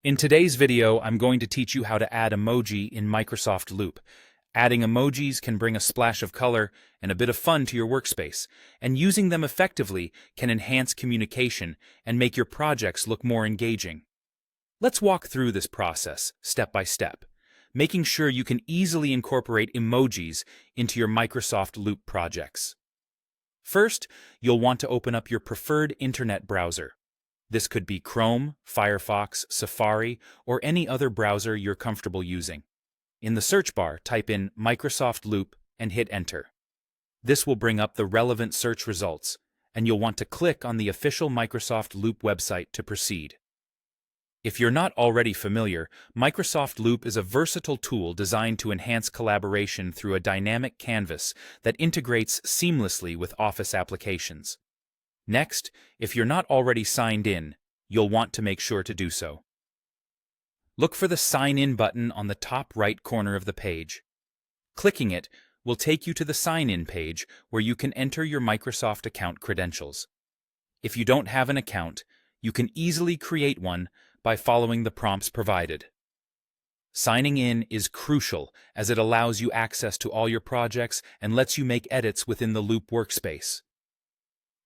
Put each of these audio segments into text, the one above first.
In today's video, I'm going to teach you how to add emoji in Microsoft Loop. Adding emojis can bring a splash of color and a bit of fun to your workspace, and using them effectively can enhance communication and make your projects look more engaging. Let's walk through this process step by step, making sure you can easily incorporate emojis into your Microsoft Loop projects. First, you'll want to open up your preferred internet browser. This could be Chrome, Firefox, Safari, or any other browser you're comfortable using. In the search bar, type in Microsoft Loop and hit Enter. This will bring up the relevant search results, and you'll want to click on the official Microsoft Loop website to proceed. If you're not already familiar, Microsoft Loop is a versatile tool designed to enhance collaboration through a dynamic canvas that integrates seamlessly with Office applications. Next, if you're not already signed in, you'll want to make sure to do so. Look for the Sign In button on the top right corner of the page. Clicking it will take you to the Sign In page where you can enter your Microsoft account credentials. If you don't have an account, you can easily create one by following the prompts provided. Signing in is crucial as it allows you access to all your projects and lets you make edits within the Loop workspace.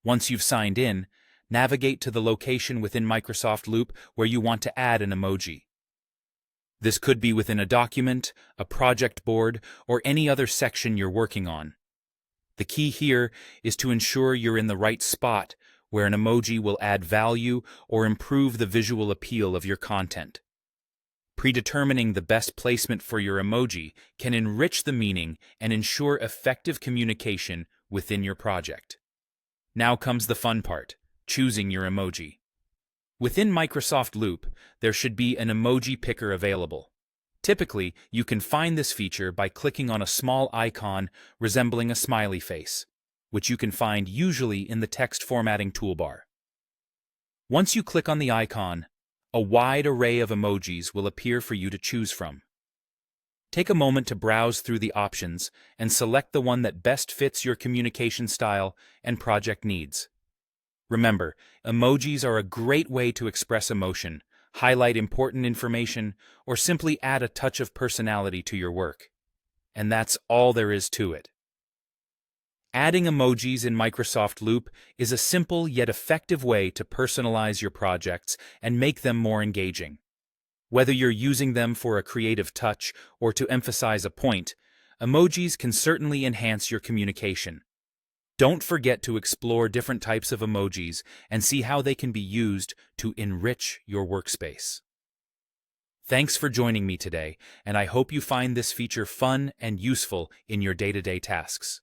Once you've signed in, navigate to the location within Microsoft Loop where you want to add an emoji. This could be within a document, a project board, or any other section you're working on. The key here is to ensure you're in the right spot where an emoji will add value or improve the visual appeal of your content. Predetermining the best placement for your emoji can enrich the meaning and ensure effective communication within your project. Now comes the fun part, choosing your emoji. Within Microsoft Loop, there should be an emoji picker available. Typically, you can find this feature by clicking on a small icon resembling a smiley face, which you can find usually in the text formatting toolbar. Once you click on the icon, a wide array of emojis will appear for you to choose from. Take a moment to browse through the options and select the one that best fits your communication style and project needs. Remember, emojis are a great way to express emotion, highlight important information, or simply add a touch of personality to your work. And that's all there is to it. Adding emojis in Microsoft Loop is a simple yet effective way to personalize your projects and make them more engaging. Whether you're using them for a creative touch or to emphasize a point, emojis can certainly enhance your communication. Don't forget to explore different types of emojis and see how they can be used to enrich your workspace. Thanks for joining me today, and I hope you find this feature fun and useful in your day-to-day tasks.